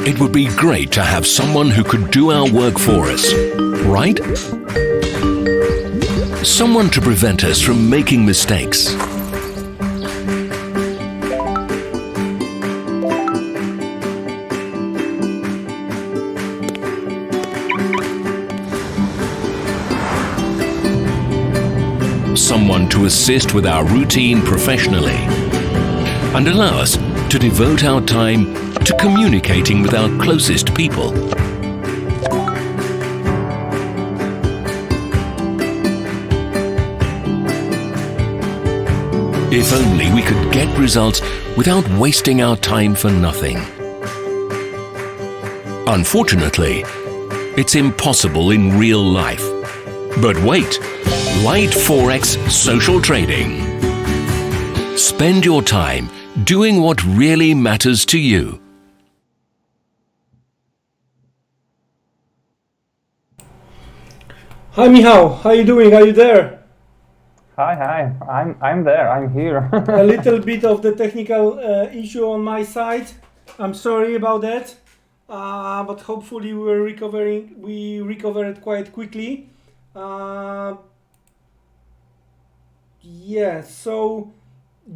It would be great to have someone who could do our work for us, right? Someone to prevent us from making mistakes. Someone to assist with our routine professionally and allow us to devote our time to communicating with our closest people. If only we could get results without wasting our time for nothing. Unfortunately, it's impossible in real life. But wait, Liteforex social trading. Spend your time doing what really matters to you. Hi Michał, how you doing? Are you there? Hi, I'm there, I'm here. A little bit of the technical issue on my side. I'm sorry about that, but hopefully we recovered quite quickly. Yeah, so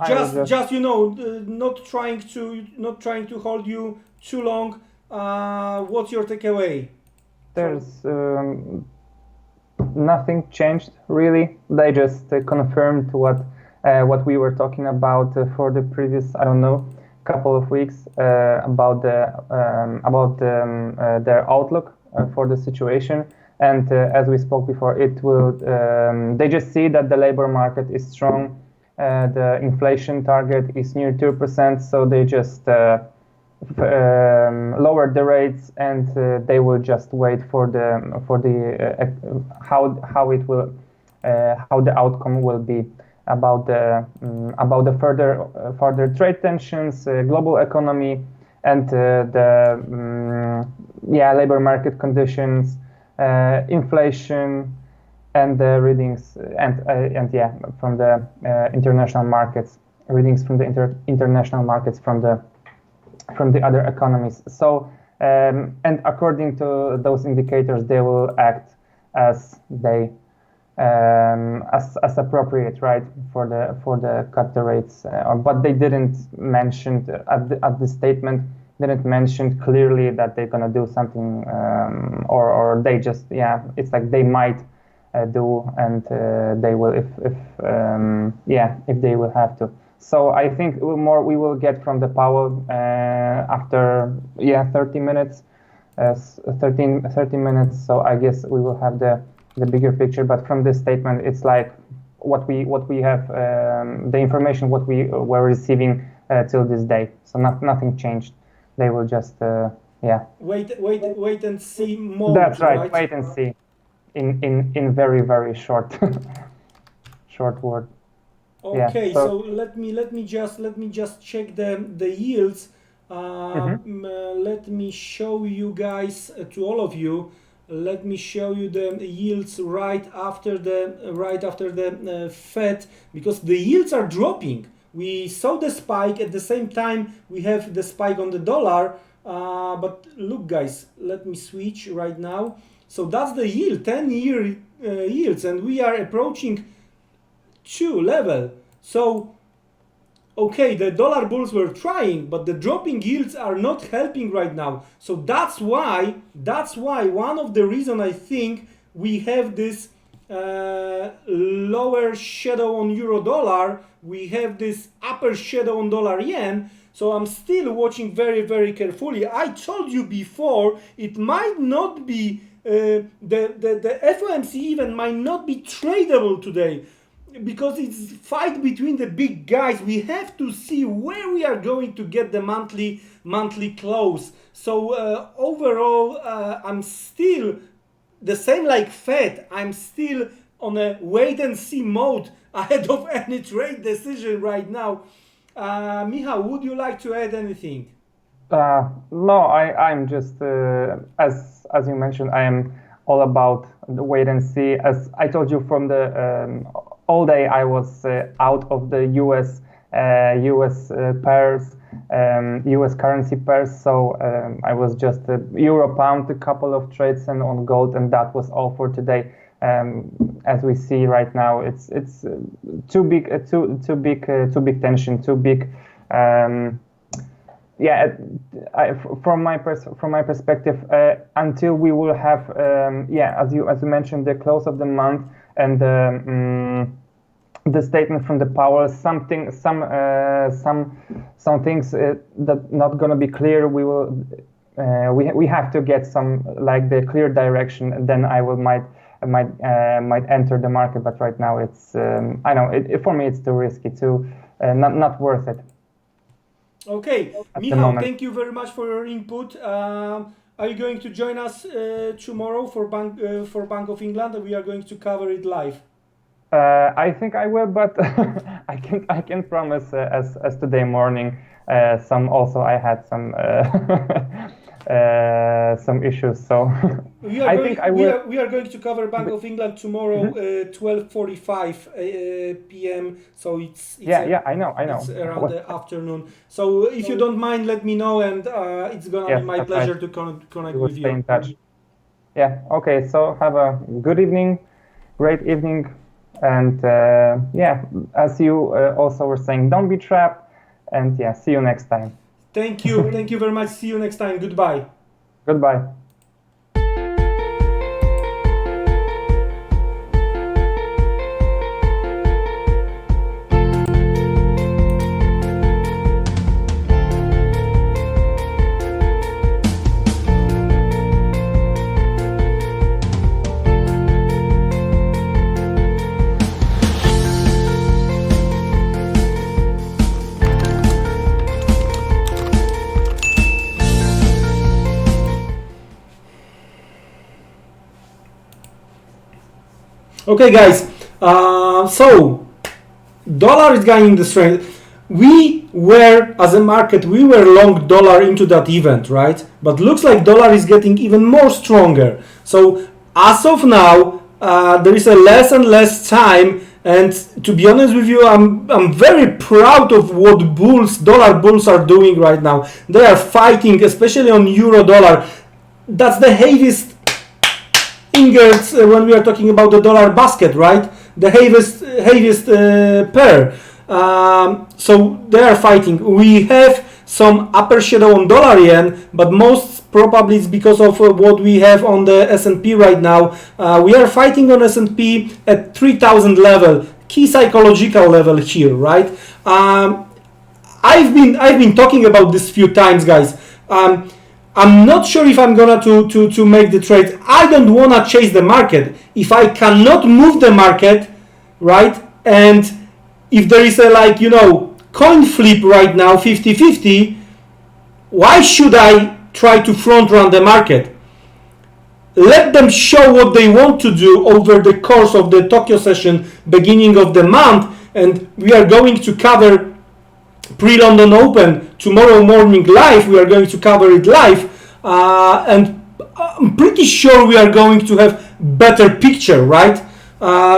just you know, not trying to hold you too long. What's your takeaway? There's nothing changed really. They just confirmed what we were talking about for the previous, I don't know, couple of weeks about their outlook for the situation. And as we spoke before, it will. They just see that the labor market is strong. The inflation target is near 2%, so they just lowered the rates, and they will just wait for how the outcome will be about the further trade tensions, global economy, and the labor market conditions, inflation, and the readings from the international markets, readings from the international markets from the other economies. So and according to those indicators, they will act as they as appropriate, right, for the cut the rates. But they didn't mention at the statement, didn't mention clearly that they're gonna do something, or they just it's like they might do, and they will if they will have to. So I think we will get from the Powell after 30 minutes, 30 minutes. So I guess we will have the bigger picture. But from this statement, it's like what we have, the information what we were receiving till this day. So nothing changed. They will just wait and see more. That's right. Wait and see. In very, very short word. Okay, so let me just check the yields. Let me show you guys, to all of you. Let me show you the yields right after the Fed, because the yields are dropping. We saw the spike at the same time. We have the spike on the dollar. But look, guys, let me switch right now. So that's the yield, 10-year yields, and we are approaching 2 level. So, okay, the dollar bulls were trying, but the dropping yields are not helping right now. So that's why one of the reasons I think we have this lower shadow on euro dollar, we have this upper shadow on dollar yen. So I'm still watching very, very carefully. I told you before, it might not be the FOMC even might not be tradable today, because it's fight between the big guys. We have to see where we are going to get the monthly close. So overall, I'm still the same like Fed. I'm still on a wait and see mode ahead of any trade decision right now. Michał, would you like to add anything? No, I'm just as you mentioned, I am all about the wait and see. As I told you, from the all day I was out of the US pairs, US currency pairs. So I was just euro pound, a couple of trades, and on gold, and that was all for today. As we see right now, it's too big tension, too big. Yeah, from my perspective, until we will have, as you mentioned, the close of the month and the statement from the Powells, some things that not gonna be clear. We will, we have to get some like the clear direction, and then I might enter the market. But right now, it's I know for me it's too risky, not worth it. Okay, Michał, thank you very much for your input. Are you going to join us tomorrow for Bank of England? We are going to cover it live. I think I will, but I can promise as today morning. I had some issues, so we are going to cover Bank of England tomorrow, 12:45 p.m. So it's I know. It's around the afternoon. So if you don't mind, let me know, and it's gonna be my pleasure to connect with you. Stay in touch. Yeah. Okay. So have a good evening, great evening, and as you also were saying, don't be trapped, and see you next time. Thank you. Thank you very much. See you next time. Goodbye. Goodbye. Okay, guys. So dollar is gaining the strength. We were, as a market, we were long dollar into that event, right? But looks like dollar is getting even more stronger. So as of now, there is a less and less time. And to be honest with you, I'm very proud of what dollar bulls are doing right now. They are fighting, especially on euro dollar. That's the heaviest ingots when we are talking about the dollar basket, right? The heaviest pair. So they are fighting. We have some upper shadow on dollar yen, but most probably it's because of what we have on the S&P right now. We are fighting on S&P at 3000 level, key psychological level here, right? I've been talking about this few times, guys. I'm not sure if I'm gonna to make the trade. I don't wanna chase the market if I cannot move the market, right? And if there is a coin flip right now, 50-50, why should I try to front run the market? Let them show what they want to do over the course of the Tokyo session, beginning of the month, and we are going to cover pre-London Open tomorrow morning live. We are going to cover it live, and I'm pretty sure we are going to have better picture, right?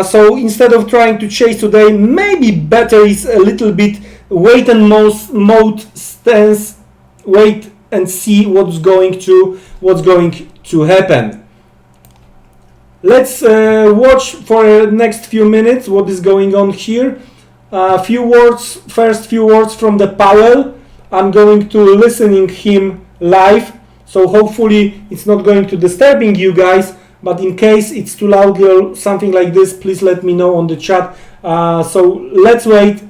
So instead of trying to chase today, maybe better is a little bit wait and mode stance, wait and see what's going to happen. Let's watch for the next few minutes what is going on here. First few words from the Powell. I'm going to listening him live, so hopefully it's not going to disturbing you guys, but in case it's too loud or something like this, please let me know on the chat. So let's wait.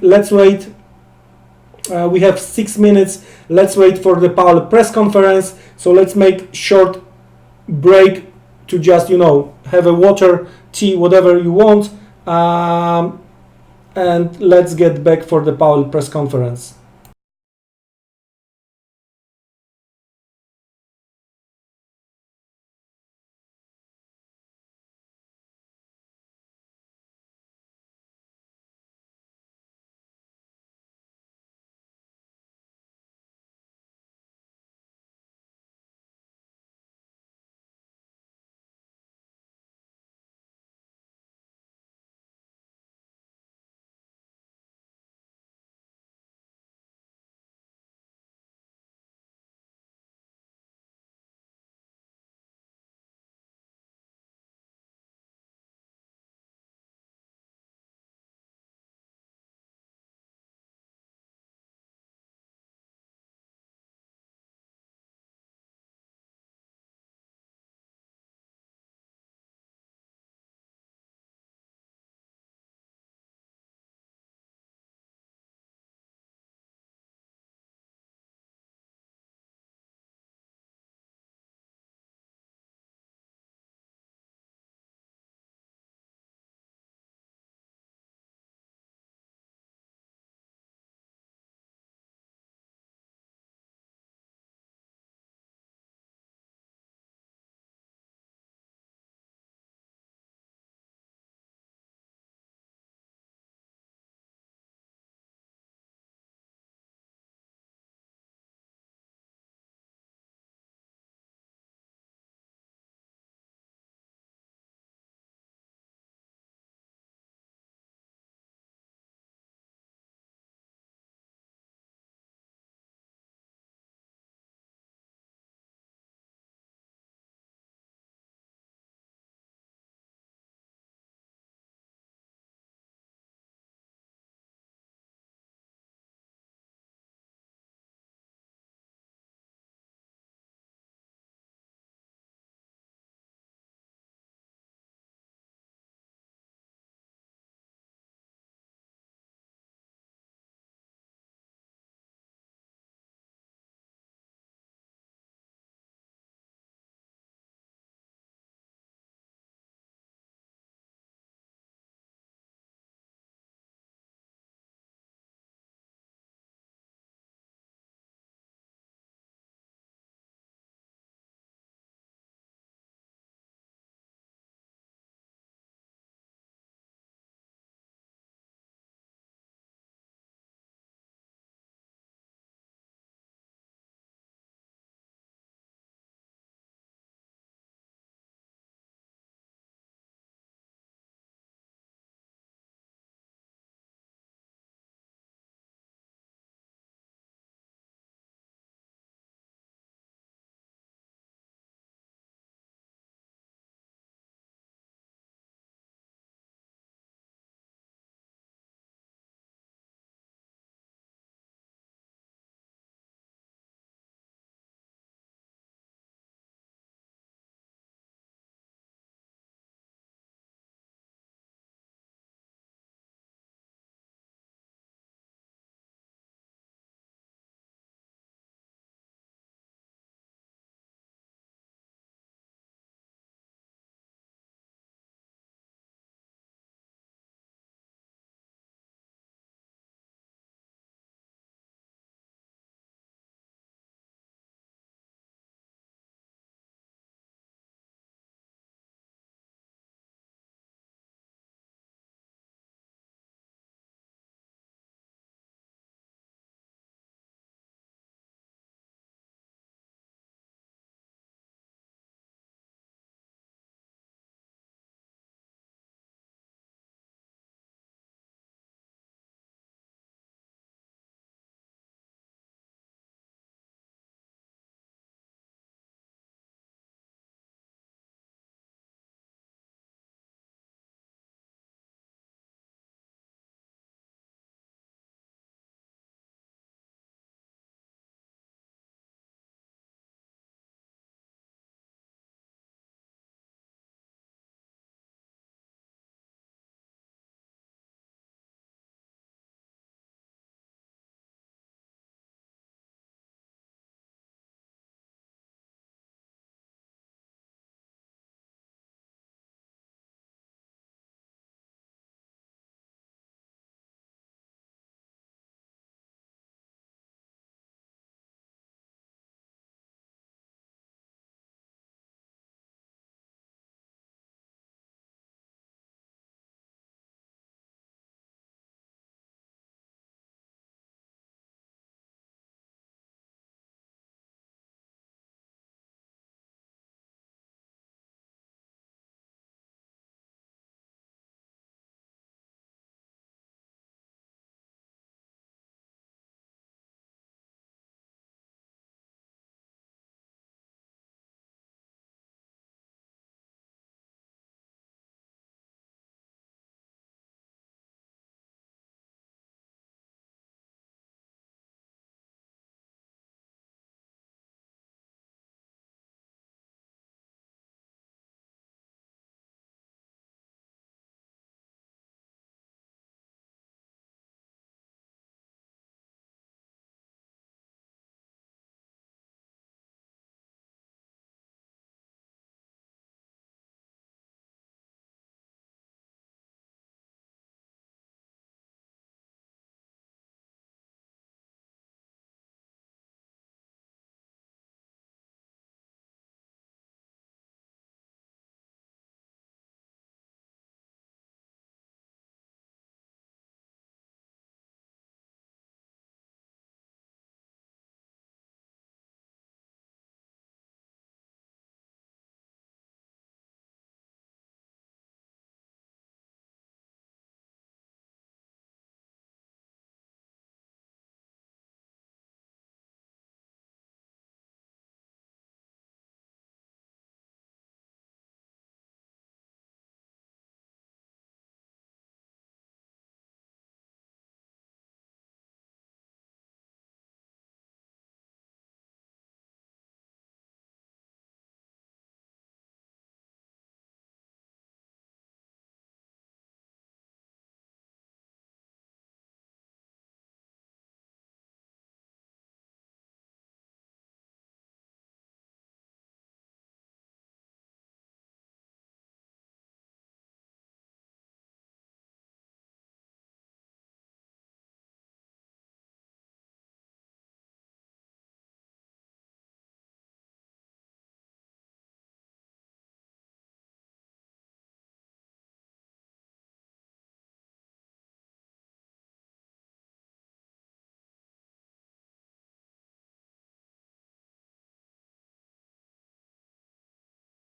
We have 6 minutes. Let's wait for the Powell press conference. So let's make short break to just, have a water, tea, whatever you want. And let's get back for the Powell press conference.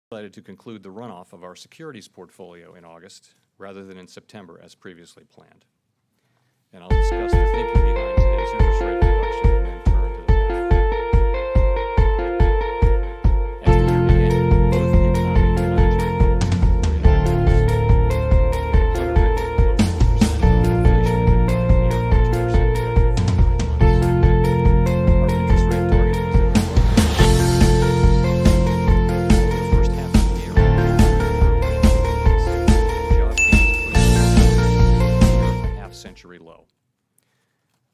decided to conclude the runoff of our securities portfolio in August rather than in September as previously planned. And I'll discuss the thinking behind today's interest rate reduction and then turn to the path. As the year began, both the economy and monetary policy were in low.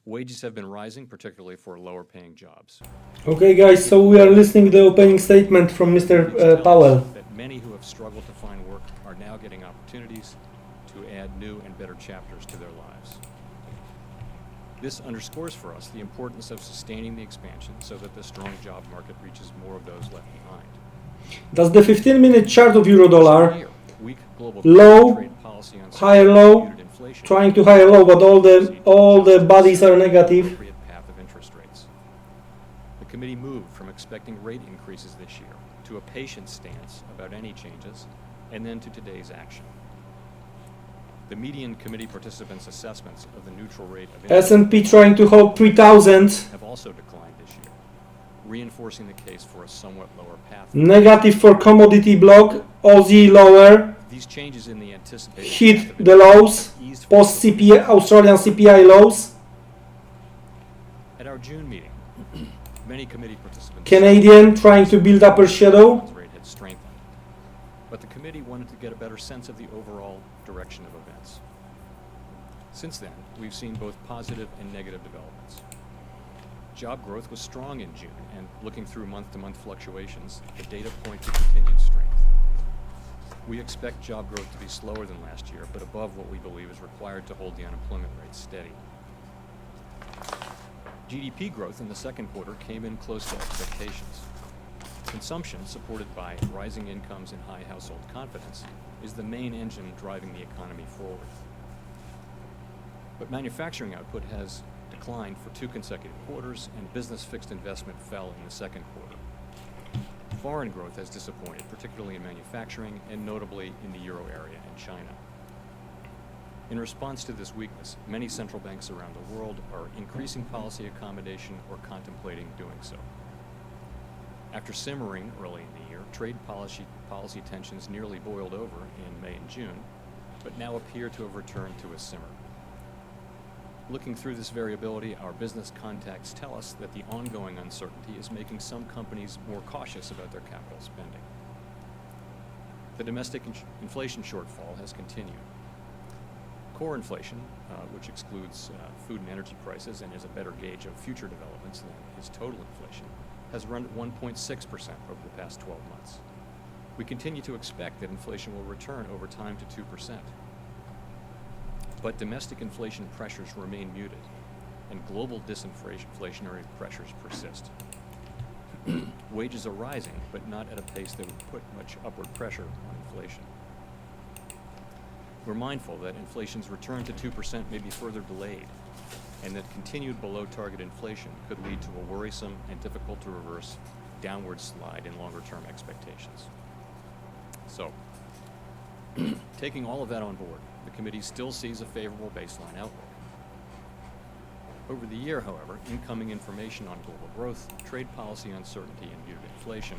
Wages have been rising, particularly for lower-paying jobs. Okay, guys, so we are listening to the opening statement from Mr. Powell. That many who have struggled to find work are now getting opportunities to add new and better chapters to their lives. This underscores for us the importance of sustaining the expansion so that the strong job market reaches more of those left behind. Does the 15-minute chart of euro-dollar, Weak global low, trade policy uncertainty, higher low, muted inflation, trying to higher low, but all the bodies are negative. appropriate path of interest rates. The committee moved from expecting rate increases this year to a patient stance about any changes, and then to today's action. The median committee participants' assessments of the neutral rate of interest S&P trying to hold 3,000, have also declined this year, reinforcing the case for a somewhat lower path. negative for commodity block, Aussie lower, These changes in the anticipated hit path of the interest lows, rates have eased post CPI, Australian CPI lows, At our June meeting, many committee participants Canadian trying to build upper shadow, funds rate had strengthened, but the committee wanted to get a better sense of the overall direction of events. Since then, we've seen both positive and negative developments. Job growth was strong in June, and looking through month-to-month fluctuations, the data point to continued strength. We expect job growth to be slower than last year, but above what we believe is required to hold the unemployment rate steady. GDP growth in the second quarter came in close to expectations. Consumption, supported by rising incomes and high household confidence, is the main engine driving the economy forward. But manufacturing output has declined for 2 consecutive quarters, and business fixed investment fell in the second quarter. Foreign growth has disappointed, particularly in manufacturing and notably in the euro area and China. In response to this weakness, many central banks around the world are increasing policy accommodation or contemplating doing so. After simmering early in the year, trade policy tensions nearly boiled over in May and June, but now appear to have returned to a simmer. Looking through this variability, our business contacts tell us that the ongoing uncertainty is making some companies more cautious about their capital spending. The domestic inflation shortfall has continued. Core inflation, which excludes food and energy prices and is a better gauge of future developments than is total inflation, has run at 1.6% over the past 12 months. We continue to expect that inflation will return over time to 2%. But domestic inflation pressures remain muted, and global disinflationary pressures persist. Wages are rising, but not at a pace that would put much upward pressure on inflation. We're mindful that inflation's return to 2% may be further delayed, and that continued below-target inflation could lead to a worrisome and difficult-to-reverse downward slide in longer-term expectations. So, taking all of that on board, the committee still sees a favorable baseline outlook. Over the year, however, incoming information on global growth, trade policy uncertainty, and muted inflation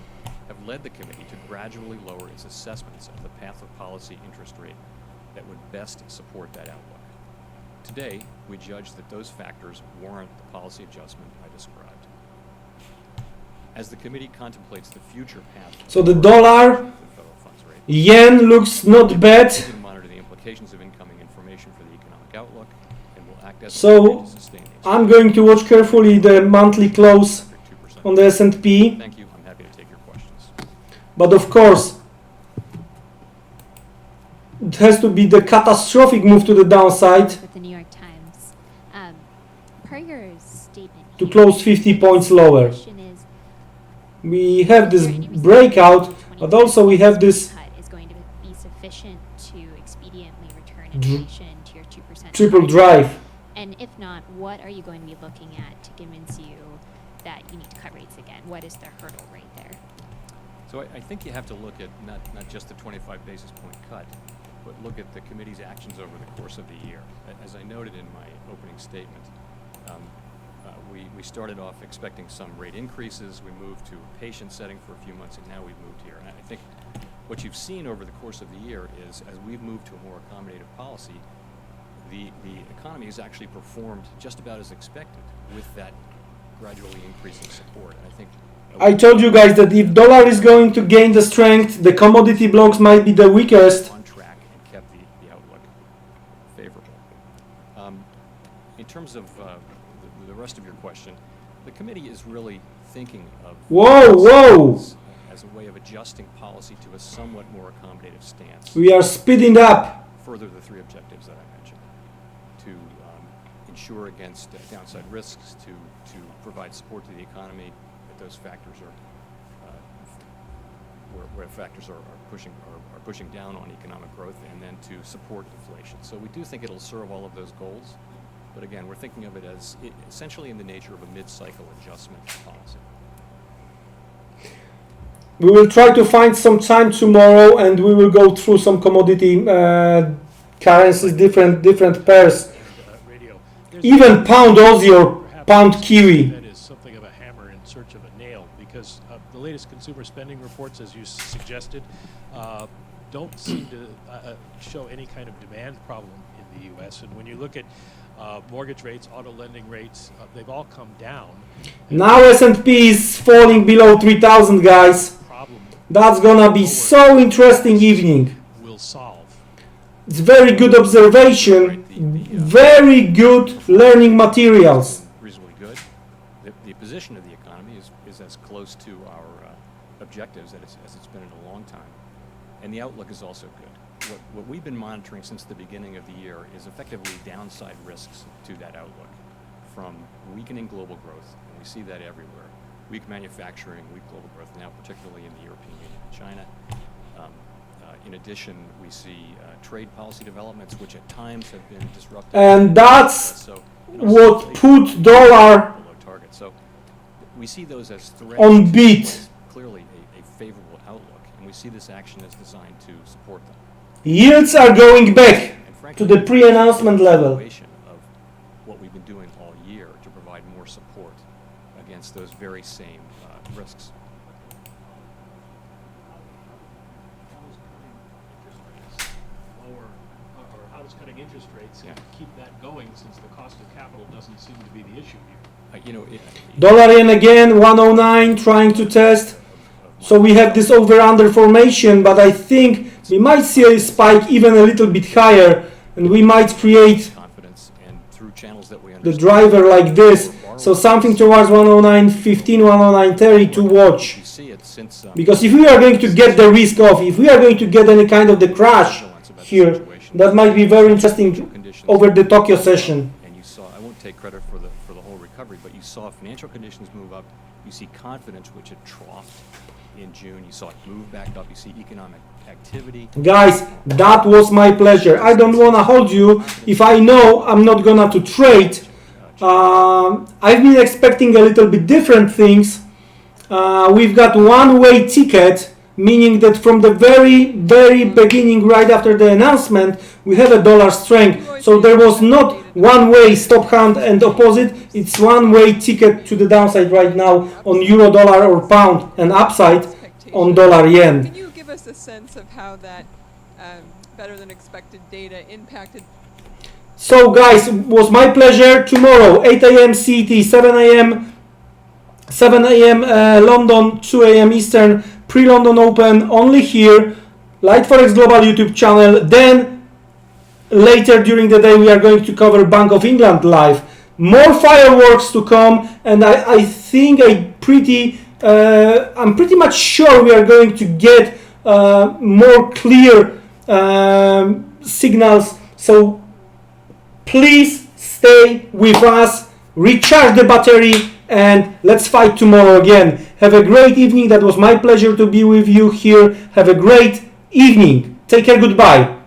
have led the committee to gradually lower its assessments of the path of policy interest rate that would best support that outlook. Today, we judge that those factors warrant the policy adjustment I described. As the committee contemplates the future path so the dollar, of the federal funds rate, yen looks not bad. we can monitor the implications of incoming information for the economic outlook and will act as So, a way to sustain the I'm going to watch carefully the monthly close 2%. on the S&P, Thank you. I'm happy to take your questions. but of course it has to be the catastrophic move to the downside With the New York Times. Per your statement to here, close 50 points lower. the question is, We have this is there any reason breakout, that but also we have this cut is going to be sufficient to expediently return inflation to your 2% triple target? drive. And if not, what are you going to be looking at to convince you that you need to cut rates again? What is the hurdle rate there? So I think you have to look at not just the 25 basis point cut, but look at the committee's actions over the course of the year. As I noted in my opening statement, we started off expecting some rate increases. We moved to a patient setting for a few months, and now we've moved here. And I think what you've seen over the course of the year is, as we've moved to a more accommodative policy, the economy has actually performed just about as expected with that gradually increasing support. And I think I told you guys that if dollar is going to gain the strength, the commodity blocks might be the weakest. On track and kept the outlook favorable. In terms of the rest of your question, the committee is really thinking of Whoa! as a way of adjusting policy to a somewhat more accommodative stance. We are speeding up. Further the three objectives that I mentioned: to insure against downside risks, to provide support to the economy if those factors are where factors are pushing down on economic growth, and then to support inflation. So we do think it'll serve all of those goals. But again, we're thinking of it as essentially in the nature of a mid-cycle adjustment policy. We will try to find some time tomorrow, and we will go through some commodity currencies, different pairs. Even pound Aussie or pound Kiwi. That is something of a hammer in search of a nail, because the latest consumer spending reports, as you suggested, don't seem to show any kind of demand problem in the U.S. And when you look at mortgage rates, auto lending rates, they've all come down. Now S&P is falling below 3,000, guys. That's gonna be so interesting evening. Will solve. It's very good observation, very good learning materials. Reasonably good. The position of the economy is as close to our objectives as it's been in a long time, and the outlook is also good. What we've been monitoring since the beginning of the year is effectively downside risks to that outlook from weakening global growth, and we see that everywhere. Weak manufacturing, weak global growth now, particularly in the European Union and China. In addition, we see trade policy developments, which at times have been disruptive. And that's what put dollar below target. So we see those as threats on beat. Clearly a favorable outlook, and we see this action as designed to support them. Yields are going back And frankly, to the pre-announcement level. Of what we've been doing all year to provide more support against those very same risks. How does cutting interest rates keep that going, since the cost of capital doesn't seem to be the issue here? Dollar yen again, 109, trying to test. So we have this over-under formation, but I think we might see a spike even a little bit higher, and we might create Confidence and through channels that we the understand. driver like this. So something towards 109.15, 109.30 to watch. You see it since Because if we are going to get the risk off, if we are going to get any kind of the crash here, that might be very interesting over the Tokyo session. and you saw, I won't take credit for the whole recovery, but you saw financial conditions move up. You see confidence, which had troughed in June. You saw it move back up. You see economic activity. Guys, that was my pleasure. I don't want to hold you if I know I'm not gonna to trade. I've been expecting a little bit different things. We've got one-way ticket, meaning that from the very beginning, right after the announcement, we have a dollar strength. So there was not one-way stop hand and opposite. It's one-way ticket to the downside right now on euro dollar or pound, and upside on dollar yen. Can you give us a sense of how that better than expected data impacted? So guys, it was my pleasure. Tomorrow 8 a.m. CET, 7 a.m. London, 2 a.m. Eastern, pre-London Open, only here, Liteforex Global YouTube channel. Then later during the day we are going to cover Bank of England live. More fireworks to come, and I think I'm pretty much sure we are going to get more clear signals. So please stay with us, recharge the battery, and let's fight tomorrow again. Have a great evening. That was my pleasure to be with you here. Have a great evening. Take care. Goodbye.